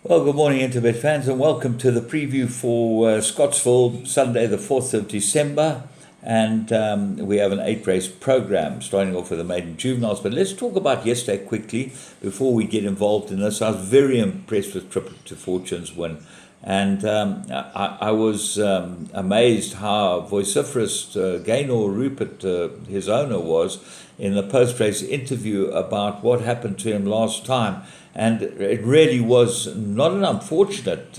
Well, good morning, Interbet fans, and welcome to the preview for Scottsville, Sunday, the 4th of December. And we have an 8 race program starting off with the maiden juveniles. But let's talk about yesterday quickly before we get involved in this. I was very impressed with Triplet to Fortune's win. And I was amazed how vociferous Gaynor Rupert, his owner, was in the post-race interview about what happened to him last time. And it really was not an unfortunate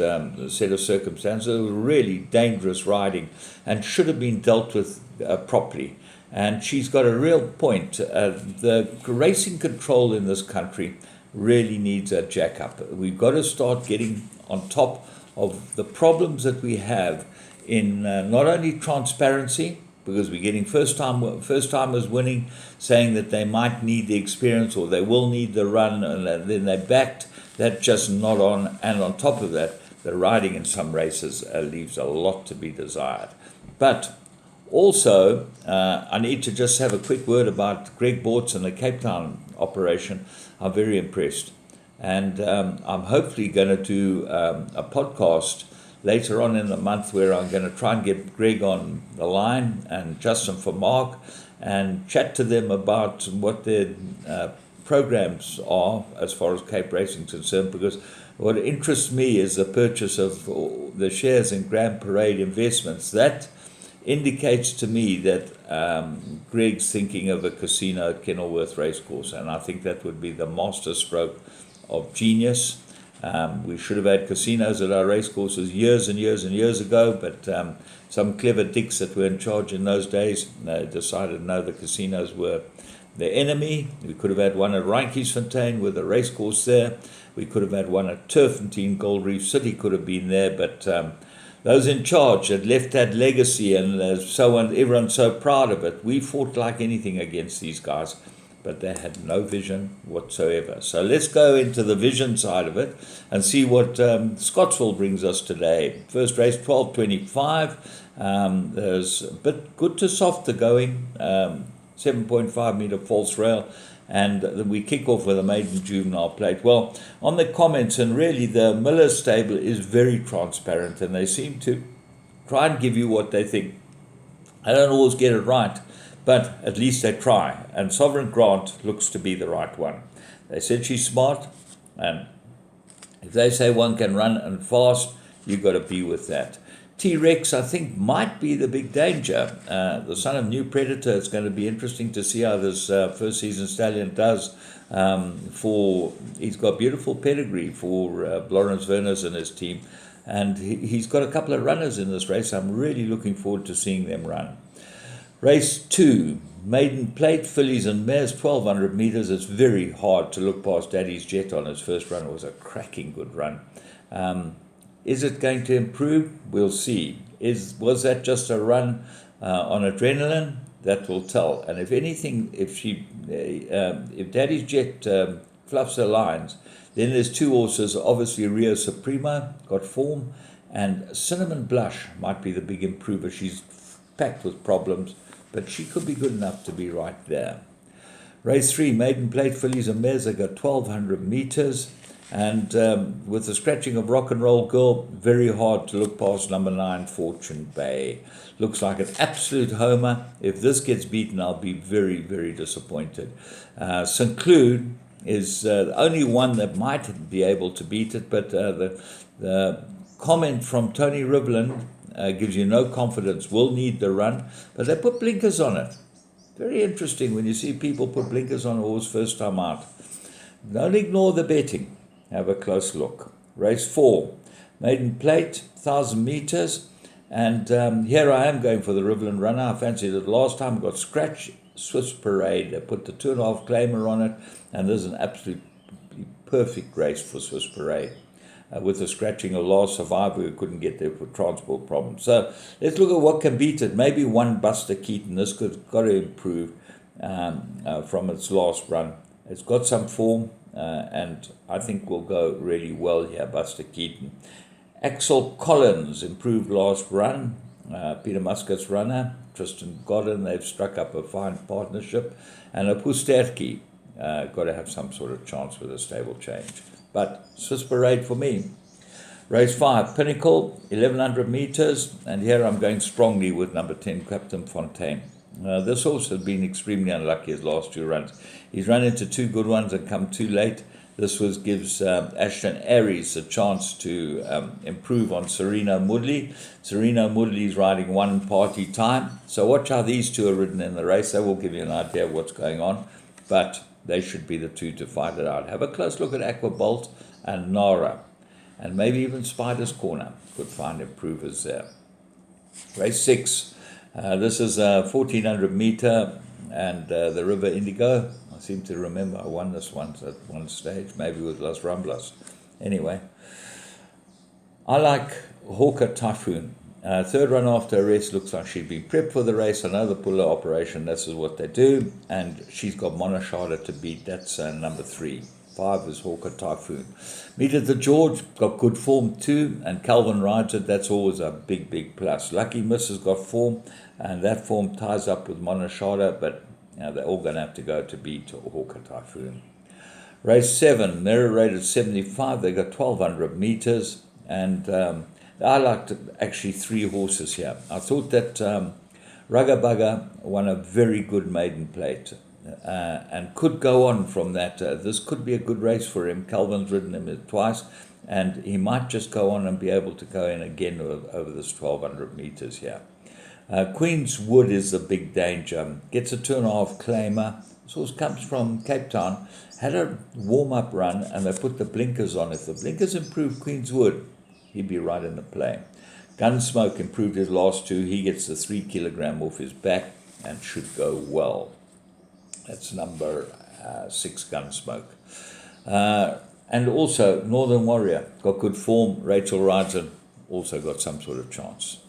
set of circumstances. It was really dangerous riding and should have been dealt with properly. And she's got a real point. The racing control in this country really needs a jack up. We've got to start getting on top of the problems that we have in not only transparency, because we're getting first timers winning, saying that they might need the experience or they will need the run, and then they backed. That just not on. And on top of that, the riding in some races leaves a lot to be desired. But also, I need to just have a quick word about Greg Bortz and the Cape Town operation. I'm very impressed. And I'm hopefully going to do a podcast later on in the month where I'm going to try and get Greg on the line and Justin for Mark and chat to them about what their programs are as far as Cape Racing is concerned, because what interests me is the purchase of the shares in Grand Parade Investments. That indicates to me that Greg's thinking of a casino at Kenilworth Racecourse, and I think that would be the master stroke of genius. We should have had casinos at our racecourses years and years and years ago, but some clever dicks that were in charge in those days decided no, the casinos were the enemy. We could have had one at Reinkiesfontein with a racecourse there. We could have had one at Turfentine. Gold Reef City could have been there, but those in charge had left that legacy, and everyone's so proud of it. We fought like anything against these guys, but they had no vision whatsoever. So let's go into the vision side of it and see what Scottsville brings us today. First race, 12:25. There's a bit good to soft the going, 7.5 meter false rail, and we kick off with a maiden juvenile plate. Well, on the comments, and really the Miller stable is very transparent, and they seem to try and give you what they think. I don't always get it right, but at least they try. And Sovereign Grant looks to be the right one. They said she's smart, and if they say one can run and fast, you've got to be with that. T-Rex, I think, might be the big danger. The son of New Predator, it's going to be interesting to see how this first season stallion does. He's got beautiful pedigree for Lawrence Verners and his team, and he's got a couple of runners in this race. I'm really looking forward to seeing them run. Race 2, maiden plate, fillies and mares, 1,200 meters. It's very hard to look past Daddy's Jet on his first run. It was a cracking good run. Is it going to improve? We'll see. Was that just a run on adrenaline? That will tell. And if anything, if Daddy's Jet fluffs her lines, then there's two horses. Obviously, Rio Supremo got form, and Cinnamon Blush might be the big improver. She's packed with problems, but she could be good enough to be right there. Race 3, maiden plate, fillies and mares. They got 1,200 meters. And with the scratching of Rock and Roll Girl, very hard to look past number 9, Fortune Bay. Looks like an absolute homer. If this gets beaten, I'll be very, very disappointed. St. Cloud is the only one that might be able to beat it, but the comment from Tony Riveland gives you no confidence. Will need the run, but they put blinkers on it. Very interesting when you see people put blinkers on a horse first time out. Don't ignore the betting. Have a close look. Race 4, maiden plate, 1,000 meters. And here I am going for the Riveland runner. I fancied it last time. Got scratch, Swiss Parade. They put the 2.5 claimer on it. And there's an absolutely perfect race for Swiss Parade. With the scratching of last survivor who couldn't get there for transport problems. So let's look at what can beat it. Maybe one Buster Keaton. This could got to improve from its last run. It's got some form, and I think will go really well here, Buster Keaton. Axel Collins improved last run. Peter Muscat's runner. Tristan Godden, they've struck up a fine partnership. And a Pusterki got to have some sort of chance with a stable change. but Swiss Parade for me. Race 5, Pinnacle, 1100 meters, and here I'm going strongly with number 10, Captain Fontaine. This horse has been extremely unlucky his last 2 runs. He's run into 2 good ones and come too late. This gives Ashton Aries a chance to improve on Serena Moodley. Serena Moodley's riding 1 party time. So watch how these 2 are ridden in the race. They will give you an idea of what's going on. But they should be the 2 to fight it out. Have a close look at Aqua Bolt and Nara. And maybe even Spider's Corner could find improvers there. Race 6. This is a 1400 meter and the River Indigo. I seem to remember I won this once at one stage, maybe with Las Ramblas. Anyway, I like Hawker Typhoon. 3rd run after a race, looks like she'd been prepped for the race. Another puller operation, this is what they do. And she's got Monashada to beat. That's number 3. 5 is Hawker Typhoon. Meet at the George, got good form too, and Calvin rides it. That's always a big, big plus. Lucky Miss has got form, and that form ties up with Monashada, but they're all going to have to go to beat Hawker Typhoon. Race 7, Mirror rated 75. They got 1200 meters, and I liked actually 3 horses here. I thought that Rugga Bugger won a very good maiden plate. And could go on from that. This could be a good race for him. Calvin's ridden him twice, and he might just go on and be able to go in again over this 1200 meters here. Queen's Wood is the big danger. Gets a 2.5 claimer. This horse comes from Cape Town. Had a warm-up run, and they put the blinkers on. If the blinkers improved Queen's Wood, he'd be right in the play. Gunsmoke improved his last 2. He gets the 3 kilogram off his back and should go well. That's number 6, Gunsmoke. And also, Northern Warrior, got good form. Rachel rides it, also got some sort of chance.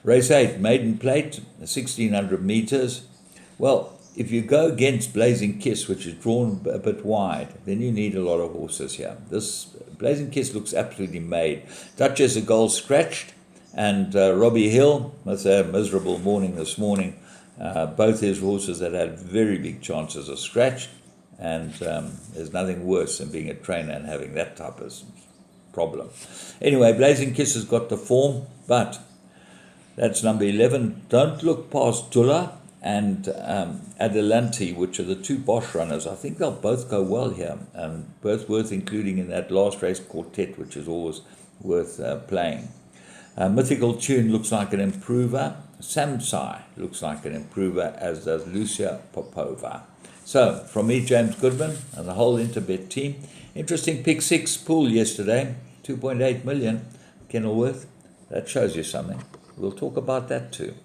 Race 8, Maiden Plate, 1600 meters. Well, if you go against Blazing Kiss, which is drawn a bit wide, then you need a lot of horses here. This Blazing Kiss looks absolutely made. Duchess of Gold scratched, and Robbie Hill, with a miserable morning this morning. Both his horses that had very big chances are scratched, and there's nothing worse than being a trainer and having that type of problem. Anyway, Blazing Kiss has got the form, but that's number 11. Don't look past Dula and Adelante, which are the 2 Bosch runners. I think they'll both go well here, and both worth including in that last race quartet, which is always worth playing. Mythical Tune looks like an improver. Samsai looks like an improver, as does Lucia Popova. So, from me, James Goodman, and the whole Interbet team, interesting pick 6 pool yesterday, 2.8 million, Kenilworth. That shows you something. We'll talk about that too.